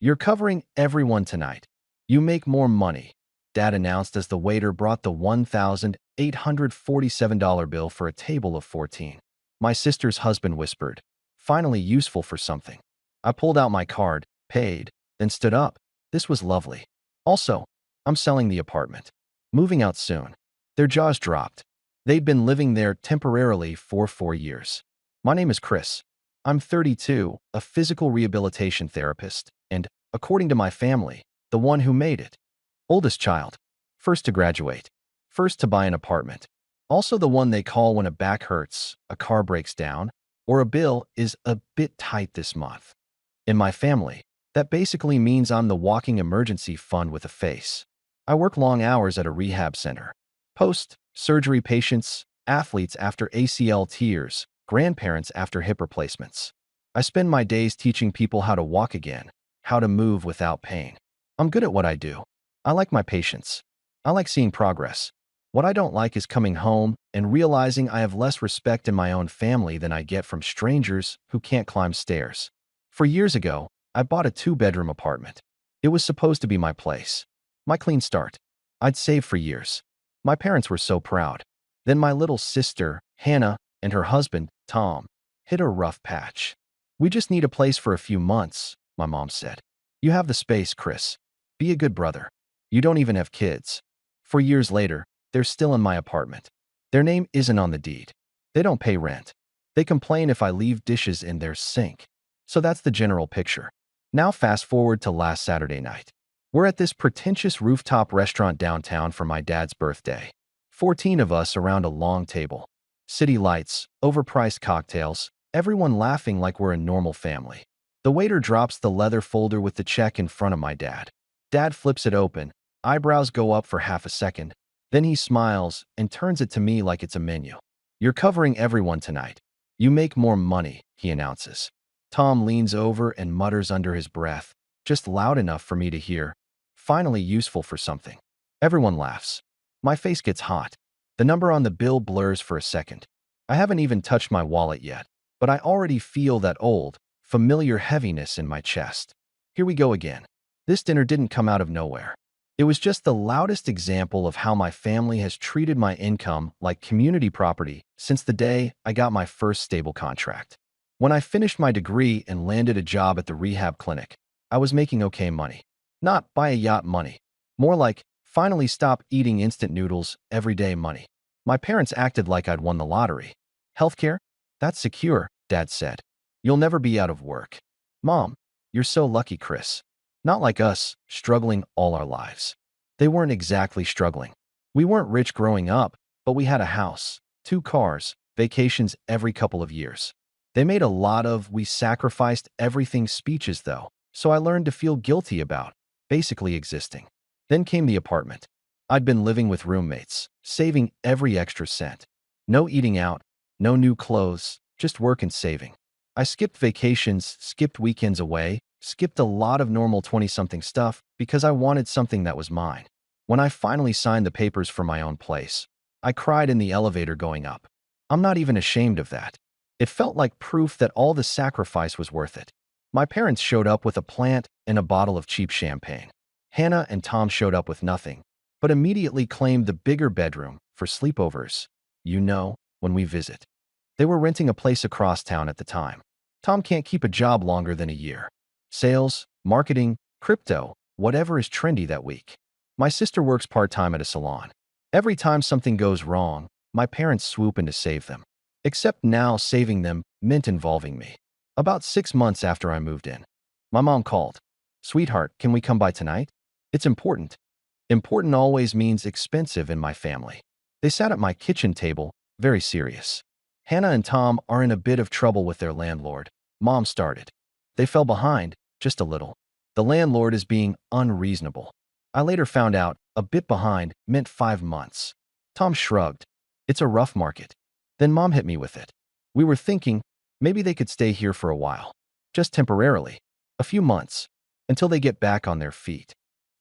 You're covering everyone tonight. You make more money, Dad announced as the waiter brought the $1,847 bill for a table of 14. My sister's husband whispered, "Finally useful for something." I pulled out my card, paid, then stood up. This was lovely. Also, I'm selling the apartment. Moving out soon. Their jaws dropped. They'd been living there temporarily for 4 years. My name is Chris. I'm 32, a physical rehabilitation therapist, and, according to my family, the one who made it. Oldest child. First to graduate. First to buy an apartment. Also the one they call when a back hurts, a car breaks down, or a bill is a bit tight this month. In my family, that basically means I'm the walking emergency fund with a face. I work long hours at a rehab center. Post-surgery patients, athletes after ACL tears, grandparents after hip replacements. I spend my days teaching people how to walk again, how to move without pain. I'm good at what I do. I like my patients. I like seeing progress. What I don't like is coming home and realizing I have less respect in my own family than I get from strangers who can't climb stairs. 4 years ago, I bought a 2-bedroom apartment. It was supposed to be my place. My clean start. I'd saved for years. My parents were so proud. Then my little sister, Hannah, and her husband, Tom, hit a rough patch. "We just need a place for a few months," my mom said. "You have the space, Chris. Be a good brother. You don't even have kids." 4 years later, they're still in my apartment. Their name isn't on the deed. They don't pay rent. They complain if I leave dishes in their sink. So that's the general picture. Now fast forward to last Saturday night. We're at this pretentious rooftop restaurant downtown for my dad's birthday. 14 of us around a long table. City lights, overpriced cocktails, everyone laughing like we're a normal family. The waiter drops the leather folder with the check in front of my dad. Dad flips it open, eyebrows go up for half a second. Then he smiles and turns it to me like it's a menu. "You're covering everyone tonight. You make more money," he announces. Tom leans over and mutters under his breath, just loud enough for me to hear, "Finally useful for something." Everyone laughs. My face gets hot. The number on the bill blurs for a second. I haven't even touched my wallet yet, but I already feel that old, familiar heaviness in my chest. Here we go again. This dinner didn't come out of nowhere. It was just the loudest example of how my family has treated my income like community property since the day I got my first stable contract. When I finished my degree and landed a job at the rehab clinic, I was making okay money. Not buy a yacht money. More like finally stop eating instant noodles every day money. My parents acted like I'd won the lottery. "Healthcare? That's secure," Dad said. "You'll never be out of work." "Mom, you're so lucky, Chris." Not like us, struggling all our lives. They weren't exactly struggling. We weren't rich growing up, but we had a house, 2 cars, vacations every couple of years. They made a lot of "we sacrificed everything" speeches though, so I learned to feel guilty about basically existing. Then came the apartment. I'd been living with roommates, saving every extra cent. No eating out, no new clothes, just work and saving. I skipped vacations, skipped weekends away, skipped a lot of normal 20-something stuff because I wanted something that was mine. When I finally signed the papers for my own place, I cried in the elevator going up. I'm not even ashamed of that. It felt like proof that all the sacrifice was worth it. My parents showed up with a plant and a bottle of cheap champagne. Hannah and Tom showed up with nothing, but immediately claimed the bigger bedroom for sleepovers. When we visit. They were renting a place across town at the time. Tom can't keep a job longer than a year. Sales, marketing, crypto, whatever is trendy that week. My sister works part-time at a salon. Every time something goes wrong, my parents swoop in to save them. Except now saving them meant involving me. About 6 months after I moved in, my mom called. "Sweetheart, can we come by tonight? It's important." Important always means expensive in my family. They sat at my kitchen table, very serious. Hannah and Tom are in a bit of trouble with their landlord. Mom started. They fell behind, just a little. The landlord is being unreasonable. I later found out a bit behind meant 5 months. Tom shrugged. "It's a rough market." Then Mom hit me with it. We were thinking maybe they could stay here for a while. Just temporarily. A few months. Until they get back on their feet.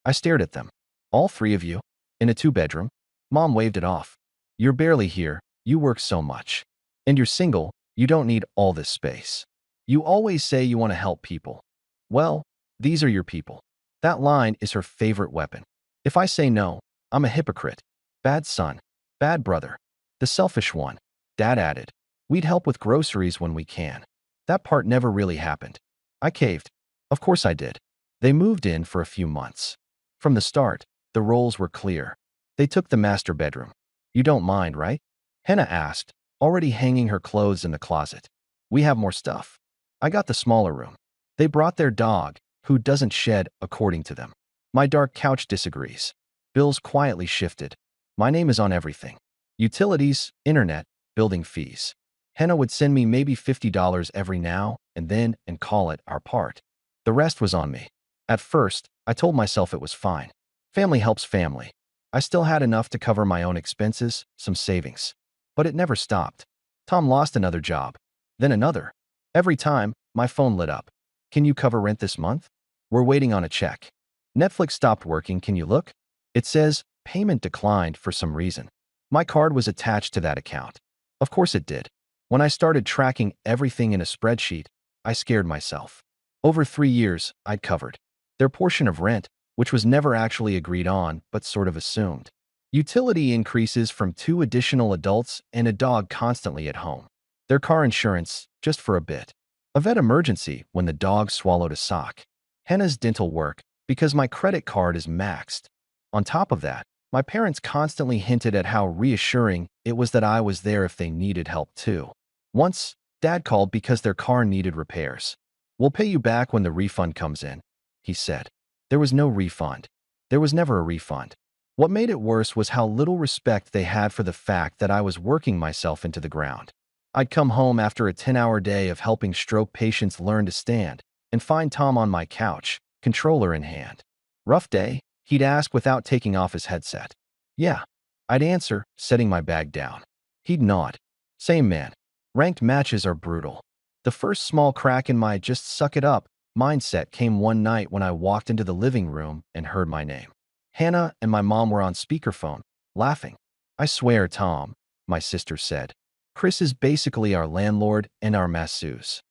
I stared at them. "All 3 of you? In a 2-bedroom? Mom waved it off. "You're barely here. You work so much. And you're single. You don't need all this space. You always say you want to help people." Well, These are your people. That line is her favorite weapon. If I say no, I'm a hypocrite. Bad son. Bad brother. The selfish one. Dad added. We'd help with groceries when we can. That part never really happened. I caved. Of course I did. They moved in for a few months. From the start, the roles were clear. They took the master bedroom. You don't mind, right? Hannah asked, already hanging her clothes in the closet. We have more stuff. I got the smaller room. They brought their dog, who doesn't shed according to them. My dark couch disagrees. Bills quietly shifted. My name is on everything. Utilities, internet, building fees. Hannah would send me maybe $50 every now and then and call it our part. The rest was on me. At first, I told myself it was fine. Family helps family. I still had enough to cover my own expenses, some savings. But it never stopped. Tom lost another job. Then another. Every time, my phone lit up. Can you cover rent this month? We're waiting on a check. Netflix stopped working, can you look? It says, payment declined for some reason. My card was attached to that account. Of course it did. When I started tracking everything in a spreadsheet, I scared myself. Over 3 years, I'd covered their portion of rent, which was never actually agreed on but sort of assumed. Utility increases from 2 additional adults and a dog constantly at home. Their car insurance, just for a bit. A vet emergency when the dog swallowed a sock. Hannah's dental work, because my credit card is maxed. On top of that, my parents constantly hinted at how reassuring it was that I was there if they needed help too. Once, Dad called because their car needed repairs. We'll pay you back when the refund comes in, he said. There was no refund. There was never a refund. What made it worse was how little respect they had for the fact that I was working myself into the ground. I'd come home after a 10-hour day of helping stroke patients learn to stand and find Tom on my couch, controller in hand. Rough day? He'd ask without taking off his headset. Yeah. I'd answer, setting my bag down. He'd nod. Same man. Ranked matches are brutal. The first small crack in my just suck it up mindset came one night when I walked into the living room and heard my name. Hannah and my mom were on speakerphone, laughing. I swear, Tom, my sister said. Chris is basically our landlord and our masseuse.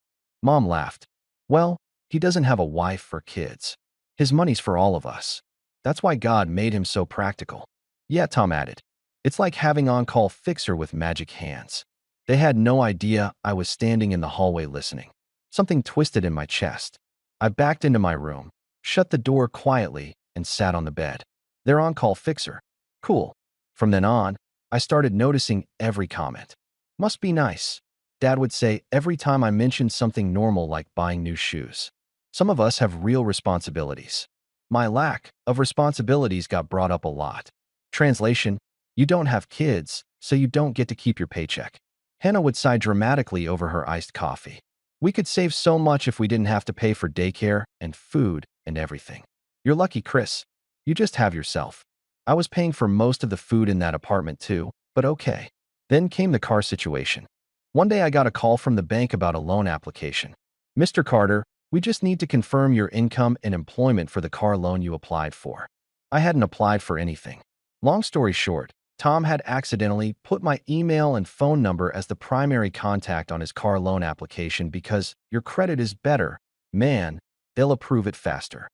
Mom laughed. Well, he doesn't have a wife or kids. His money's for all of us. That's why God made him so practical. Yeah, Tom added. It's like having on-call fixer with magic hands. They had no idea I was standing in the hallway listening. Something twisted in my chest. I backed into my room, shut the door quietly, and sat on the bed. They're on-call fixer. Cool. From then on, I started noticing every comment. Must be nice, Dad would say every time I mentioned something normal like buying new shoes. Some of us have real responsibilities. My lack of responsibilities got brought up a lot. Translation, you don't have kids, so you don't get to keep your paycheck. Hannah would sigh dramatically over her iced coffee. We could save so much if we didn't have to pay for daycare and food and everything. You're lucky, Chris. You just have yourself. I was paying for most of the food in that apartment too, but okay. Then came the car situation. One day I got a call from the bank about a loan application. Mr. Carter, we just need to confirm your income and employment for the car loan you applied for. I hadn't applied for anything. Long story short, Tom had accidentally put my email and phone number as the primary contact on his car loan application because your credit is better. Man, they'll approve it faster.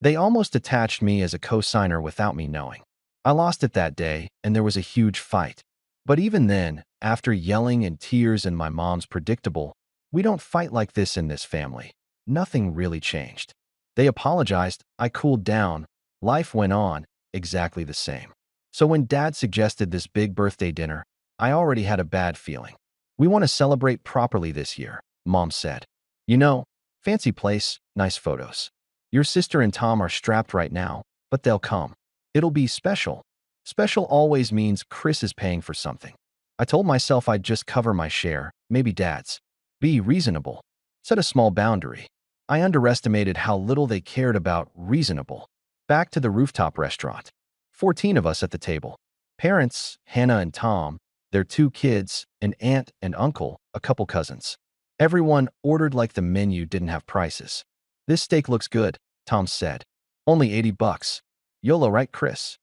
They almost attached me as a co-signer without me knowing. I lost it that day, and there was a huge fight. But even then, after yelling and tears and my mom's predictable, we don't fight like this in this family. Nothing really changed. They apologized, I cooled down, life went on, exactly the same. So when Dad suggested this big birthday dinner, I already had a bad feeling. We want to celebrate properly this year, Mom said. You know, fancy place, nice photos. Your sister and Tom are strapped right now, but they'll come. It'll be special. Special always means Chris is paying for something. I told myself I'd just cover my share, maybe Dad's. Be reasonable. Set a small boundary. I underestimated how little they cared about reasonable. Back to the rooftop restaurant. 14 of us at the table. Parents, Hannah and Tom, their 2 kids, an aunt and uncle, a couple cousins. Everyone ordered like the menu didn't have prices. This steak looks good, Tom said. Only $80. YOLO, right, Chris?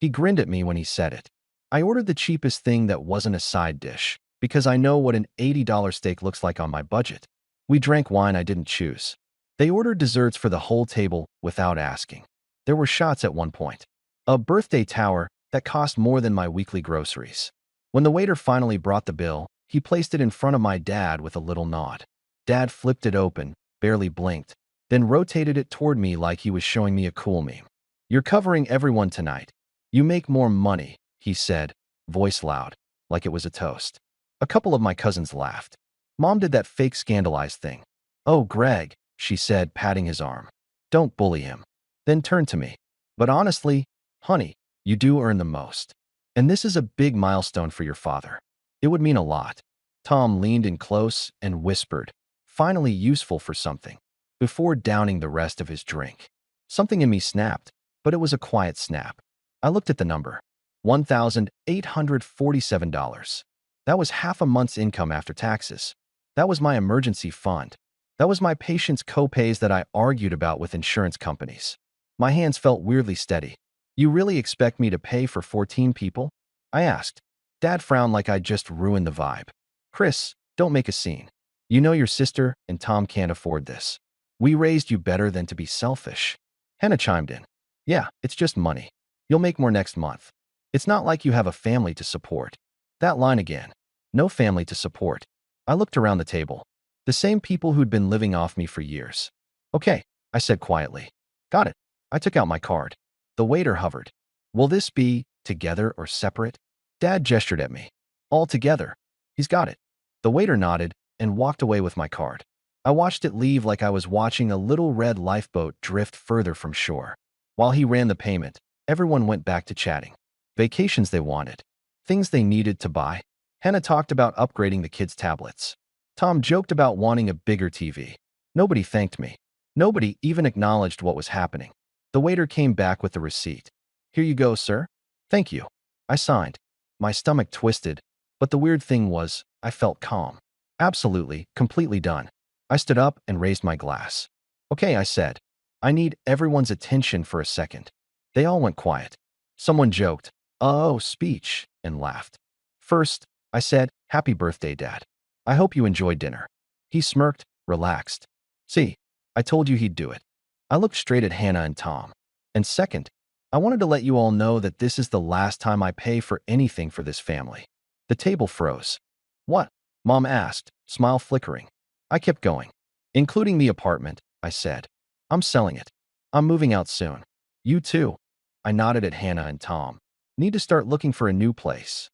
He grinned at me when he said it. I ordered the cheapest thing that wasn't a side dish, because I know what an $80 steak looks like on my budget. We drank wine I didn't choose. They ordered desserts for the whole table without asking. There were shots at one point. A birthday tower that cost more than my weekly groceries. When the waiter finally brought the bill, he placed it in front of my dad with a little nod. Dad flipped it open, barely blinked, then rotated it toward me like he was showing me a cool meme. "You're covering everyone tonight. You make more money," he said, voice loud, like it was a toast. A couple of my cousins laughed. Mom did that fake scandalized thing. "Oh, Greg," she said, patting his arm. "Don't bully him." Then turned to me. "But honestly, honey, you do earn the most. And this is a big milestone for your father. It would mean a lot." Tom leaned in close and whispered, "Finally useful for something," before downing the rest of his drink. Something in me snapped, but it was a quiet snap. I looked at the number. $1,847. That was half a month's income after taxes. That was my emergency fund. That was my patient's co-pays that I argued about with insurance companies. My hands felt weirdly steady. "You really expect me to pay for 14 people?" I asked. Dad frowned like I'd just ruined the vibe. "Chris, don't make a scene. You know your sister and Tom can't afford this. We raised you better than to be selfish." Hannah chimed in. "Yeah, it's just money. You'll make more next month. It's not like you have a family to support." That line again. No family to support. I looked around the table. The same people who'd been living off me for years. "Okay," I said quietly. "Got it." I took out my card. The waiter hovered. "Will this be together or separate?" Dad gestured at me. "All together." "He's got it." The waiter nodded and walked away with my card. I watched it leave like I was watching a little red lifeboat drift further from shore. While he ran the payment, everyone went back to chatting. Vacations they wanted. Things they needed to buy. Hannah talked about upgrading the kids' tablets. Tom joked about wanting a bigger TV. Nobody thanked me. Nobody even acknowledged what was happening. The waiter came back with the receipt. "Here you go, sir." "Thank you." I signed. My stomach twisted, but the weird thing was, I felt calm. Absolutely, completely done. I stood up and raised my glass. "Okay," I said. "I need everyone's attention for a second." They all went quiet. Someone joked, "Oh, speech," and laughed. "First," I said, "Happy birthday, Dad. I hope you enjoyed dinner." He smirked, relaxed. "See, I told you he'd do it." I looked straight at Hannah and Tom. "And second, I wanted to let you all know that this is the last time I pay for anything for this family." The table froze. "What?" Mom asked, smile flickering. I kept going. "Including the apartment," I said. "I'm selling it. I'm moving out soon." "You too." I nodded at Hannah and Tom. "Need to start looking for a new place."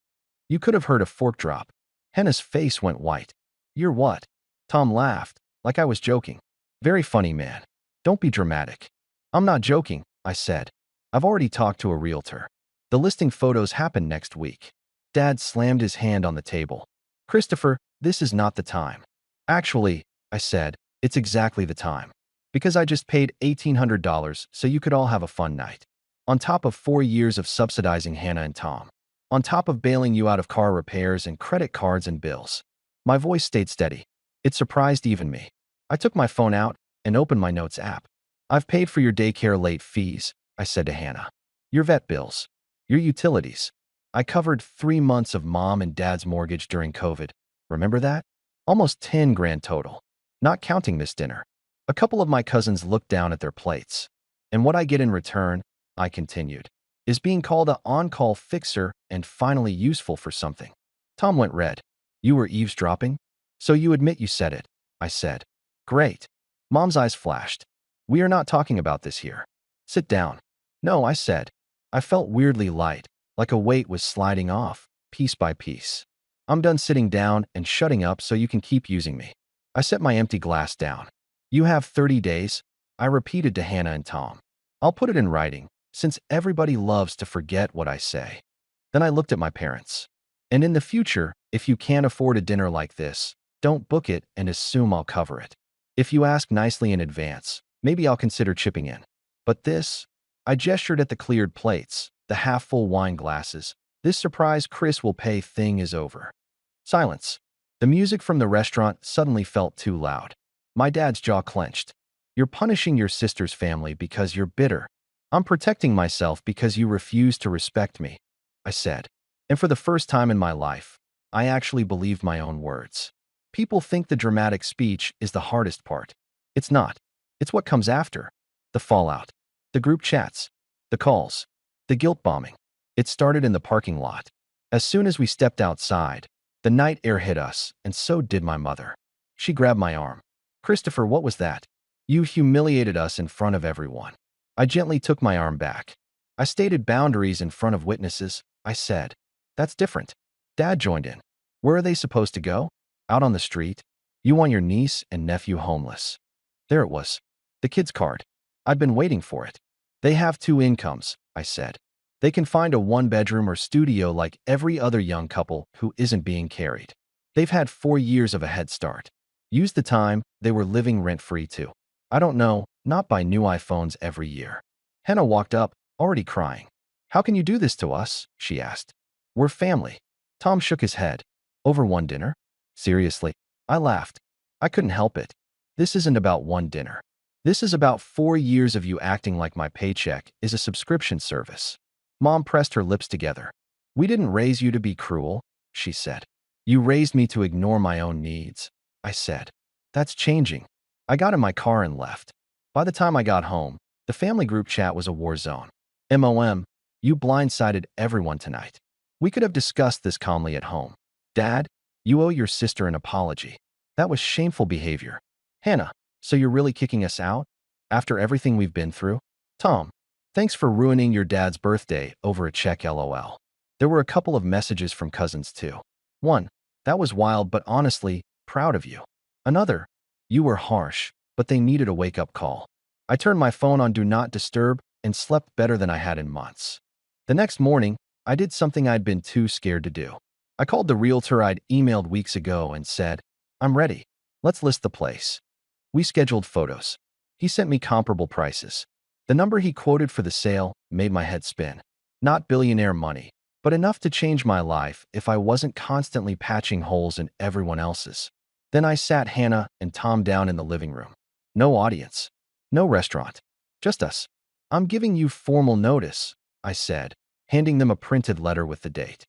You could have heard a fork drop. Hannah's face went white. "You're what?" Tom laughed, like I was joking. "Very funny, man. Don't be dramatic." "I'm not joking," I said. "I've already talked to a realtor. The listing photos happen next week." Dad slammed his hand on the table. "Christopher, this is not the time." "Actually," I said, "it's exactly the time. Because I just paid $1,800 so you could all have a fun night. On top of 4 years of subsidizing Hannah and Tom. On top of bailing you out of car repairs and credit cards and bills." My voice stayed steady. It surprised even me. I took my phone out and opened my notes app. "I've paid for your daycare late fees," I said to Hannah. "Your vet bills. Your utilities. I covered 3 months of mom and dad's mortgage during COVID. Remember that? Almost 10 grand total. Not counting this dinner." A couple of my cousins looked down at their plates. "And what I get in return," I continued, "is being called a on-call fixer and finally useful for something." Tom went red. "You were eavesdropping? So you admit you said it," I said. "Great." Mom's eyes flashed. "We are not talking about this here. Sit down." "No," I said. I felt weirdly light, like a weight was sliding off, piece by piece. "I'm done sitting down and shutting up so you can keep using me." I set my empty glass down. "You have 30 days," I repeated to Hannah and Tom. "I'll put it in writing, since everybody loves to forget what I say." Then I looked at my parents. "And in the future, if you can't afford a dinner like this, don't book it and assume I'll cover it. If you ask nicely in advance, maybe I'll consider chipping in. But this," I gestured at the cleared plates, the half-full wine glasses, "this surprise Chris will pay thing is over." Silence. The music from the restaurant suddenly felt too loud. My dad's jaw clenched. "You're punishing your sister's family because you're bitter." "I'm protecting myself because you refuse to respect me," I said. And for the first time in my life, I actually believed my own words. People think the dramatic speech is the hardest part. It's not. It's what comes after. The fallout. The group chats. The calls. The guilt bombing. It started in the parking lot. As soon as we stepped outside, the night air hit us, and so did my mother. She grabbed my arm. Christopher, what was that? You humiliated us in front of everyone. I gently took my arm back. I stated boundaries in front of witnesses. I said, that's different. Dad joined in. Where are they supposed to go? Out on the street? You want your niece and nephew homeless. There it was. The kid's card. I'd been waiting for it. They have 2 incomes, I said. They can find a 1-bedroom or studio like every other young couple who isn't being carried. They've had 4 years of a head start. Use the time they were living rent-free too. I don't know, not buy new iPhones every year. Hannah walked up, already crying. How can you do this to us? She asked. We're family. Tom shook his head. Over one dinner? Seriously? I laughed. I couldn't help it. This isn't about one dinner. This is about 4 years of you acting like my paycheck is a subscription service. Mom pressed her lips together. We didn't raise you to be cruel, she said. You raised me to ignore my own needs, I said. That's changing. I got in my car and left. By the time I got home, the family group chat was a war zone. MOM, you blindsided everyone tonight. We could have discussed this calmly at home. Dad, you owe your sister an apology. That was shameful behavior. Hannah, so you're really kicking us out? After everything we've been through? Tom, thanks for ruining your dad's birthday over a check, LOL. There were a couple of messages from cousins too. One, that was wild but honestly, proud of you. Another, you were harsh, but they needed a wake-up call. I turned my phone on Do Not Disturb and slept better than I had in months. The next morning, I did something I'd been too scared to do. I called the realtor I'd emailed weeks ago and said, I'm ready. Let's list the place. We scheduled photos. He sent me comparable prices. The number he quoted for the sale made my head spin. Not billionaire money, but enough to change my life if I wasn't constantly patching holes in everyone else's. Then I sat Hannah and Tom down in the living room. No audience. No restaurant. Just us. I'm giving you formal notice, I said, handing them a printed letter with the date.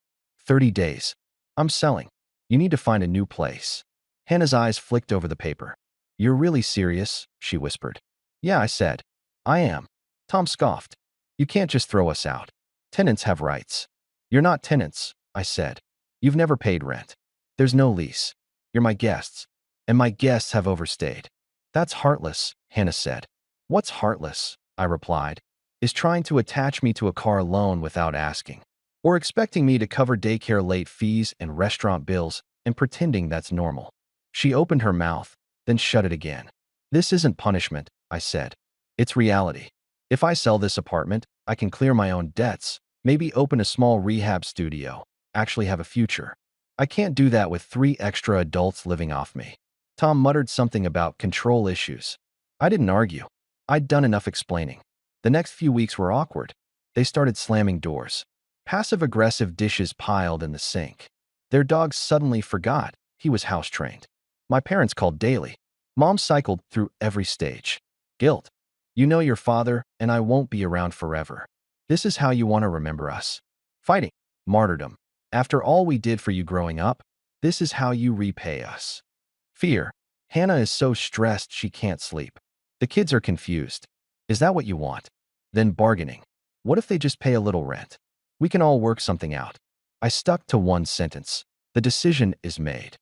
30 days. I'm selling. You need to find a new place. Hannah's eyes flicked over the paper. You're really serious? She whispered. Yeah, I said. I am. Tom scoffed. You can't just throw us out. Tenants have rights. You're not tenants, I said. You've never paid rent. There's no lease. You're my guests. And my guests have overstayed. That's heartless, Hannah said. What's heartless, I replied, is trying to attach me to a car loan without asking, or expecting me to cover daycare late fees and restaurant bills and pretending that's normal. She opened her mouth, then shut it again. This isn't punishment, I said. It's reality. If I sell this apartment, I can clear my own debts, maybe open a small rehab studio, actually have a future. I can't do that with 3 extra adults living off me. Tom muttered something about control issues. I didn't argue. I'd done enough explaining. The next few weeks were awkward. They started slamming doors. Passive-aggressive dishes piled in the sink. Their dog suddenly forgot he was house-trained. My parents called daily. Mom cycled through every stage. Guilt. You know your father, and I won't be around forever. This is how you want to remember us. Fighting. Martyrdom. After all we did for you growing up, this is how you repay us. Fear. Hannah is so stressed she can't sleep. The kids are confused. Is that what you want? Then bargaining. What if they just pay a little rent? We can all work something out. I stuck to one sentence. The decision is made.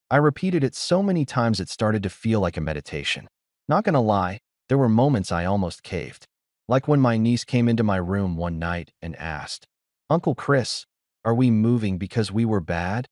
I repeated it so many times it started to feel like a meditation. Not gonna lie, there were moments I almost caved. Like when my niece came into my room one night and asked, Uncle Chris, are we moving because we were bad?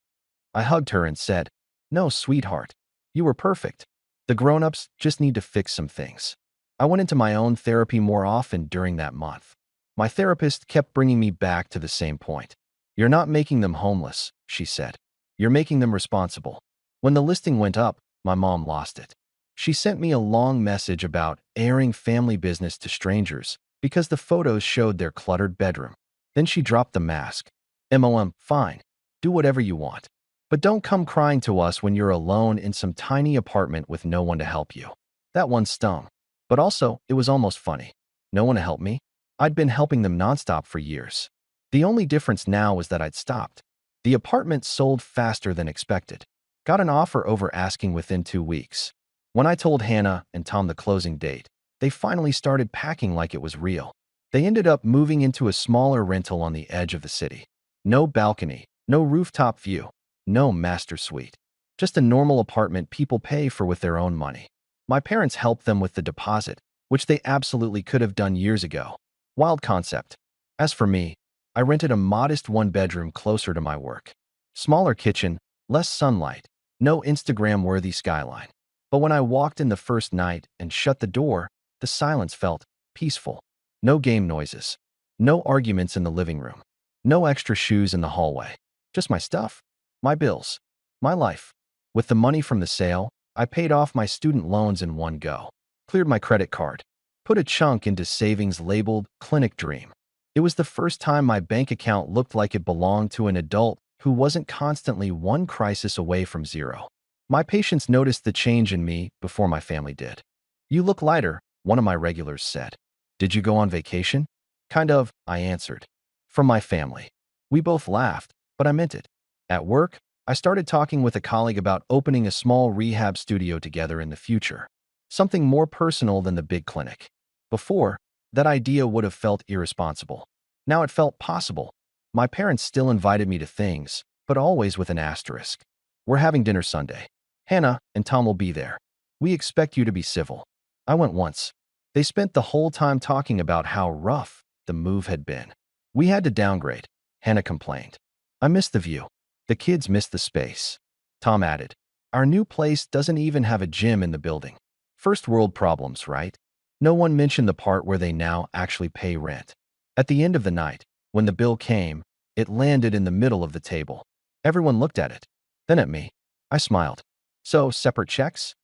I hugged her and said, No, sweetheart. You were perfect. The grown-ups just need to fix some things. I went into my own therapy more often during that month. My therapist kept bringing me back to the same point. You're not making them homeless, she said. You're making them responsible. When the listing went up, my mom lost it. She sent me a long message about airing family business to strangers because the photos showed their cluttered bedroom. Then she dropped the mask. MOM, fine. Do whatever you want. But don't come crying to us when you're alone in some tiny apartment with no one to help you. That one stung. But also, it was almost funny. No one to help me? I'd been helping them nonstop for years. The only difference now was that I'd stopped. The apartment sold faster than expected. Got an offer over asking within 2 weeks. When I told Hannah and Tom the closing date, They finally started packing like it was real. They ended up moving into a smaller rental on the edge of the city. No balcony, no rooftop view, no master suite. Just a normal apartment people pay for with their own money. My parents helped them with the deposit, which they absolutely could have done years ago. Wild concept. As for me, I rented a modest one-bedroom closer to my work. Smaller kitchen, less sunlight, no Instagram-worthy skyline. But when I walked in the first night and shut the door, the silence felt peaceful. No game noises. No arguments in the living room. No extra shoes in the hallway. Just my stuff. My bills. My life. With the money from the sale, I paid off my student loans in one go. Cleared my credit card. Put a chunk into savings labeled Clinic Dream. It was the first time my bank account looked like it belonged to an adult who wasn't constantly one crisis away from zero. My patients noticed the change in me before my family did. "You look lighter," one of my regulars said. "Did you go on vacation?" "Kind of," I answered. "From my family." We both laughed, but I meant it. At work, I started talking with a colleague about opening a small rehab studio together in the future. Something more personal than the big clinic. Before, that idea would have felt irresponsible. Now it felt possible. My parents still invited me to things, but always with an asterisk. "We're having dinner Sunday. Hannah and Tom will be there. We expect you to be civil." I went once. They spent the whole time talking about how rough the move had been. "We had to downgrade," Hannah complained. "I missed the view. The kids missed the space." Tom added, "Our new place doesn't even have a gym in the building." First world problems, right? No one mentioned the part where they now actually pay rent. At the end of the night, when the bill came, it landed in the middle of the table. Everyone looked at it, then at me. I smiled. "So, separate checks?"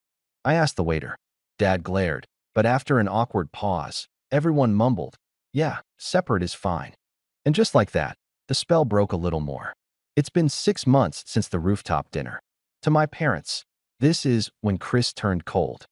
I asked the waiter. Dad glared, but after an awkward pause, everyone mumbled, "Yeah, separate is fine." And just like that, the spell broke a little more. It's been 6 months since the rooftop dinner. To my parents, this is when Chris turned cold.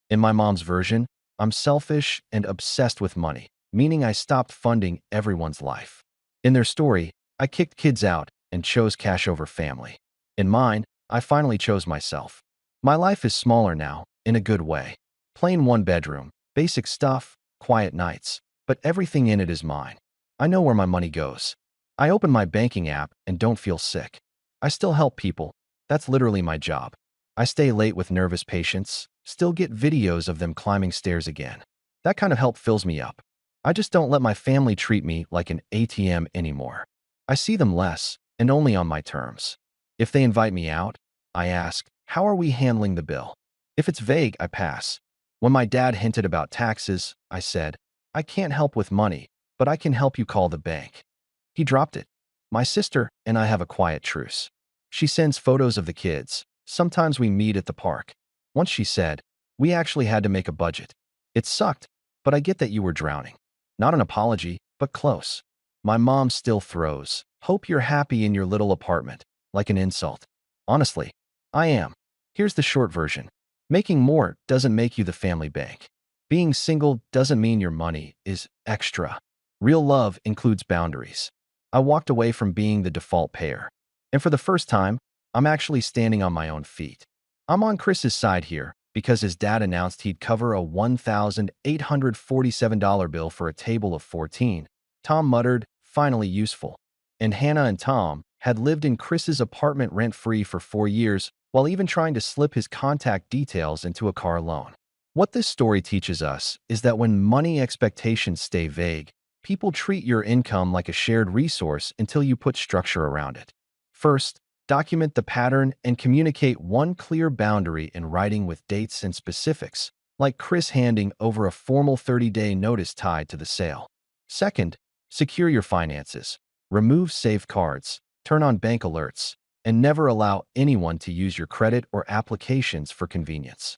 In my mom's version, I'm selfish and obsessed with money, meaning I stopped funding everyone's life. In their story, I kicked kids out and chose cash over family. In mine, I finally chose myself. My life is smaller now, in a good way. Plain one bedroom, basic stuff, quiet nights, but everything in it is mine. I know where my money goes. I open my banking app and don't feel sick. I still help people. That's literally my job. I stay late with nervous patients, still get videos of them climbing stairs again. That kind of help fills me up. I just don't let my family treat me like an ATM anymore. I see them less, and only on my terms. If they invite me out, I ask, "How are we handling the bill?" If it's vague, I pass. When my dad hinted about taxes, I said, "I can't help with money, but I can help you call the bank." He dropped it. My sister and I have a quiet truce. She sends photos of the kids. Sometimes we meet at the park. Once she said, "We actually had to make a budget. It sucked, but I get that you were drowning." Not an apology, but close. My mom still throws, "Hope you're happy in your little apartment," like an insult. Honestly, I am. Here's the short version. Making more doesn't make you the family bank. Being single doesn't mean your money is extra. Real love includes boundaries. I walked away from being the default payer. And for the first time, I'm actually standing on my own feet. I'm on Chris's side here because his dad announced he'd cover a $1,847 bill for a table of 14. Tom muttered, "Finally useful." And Hannah and Tom had lived in Chris's apartment rent-free for 4 years while even trying to slip his contact details into a car loan. What this story teaches us is that when money expectations stay vague, people treat your income like a shared resource until you put structure around it. First, document the pattern and communicate one clear boundary in writing with dates and specifics, like Chris handing over a formal 30-day notice tied to the sale. Second, secure your finances. Remove saved cards, turn on bank alerts, and never allow anyone to use your credit or applications for convenience.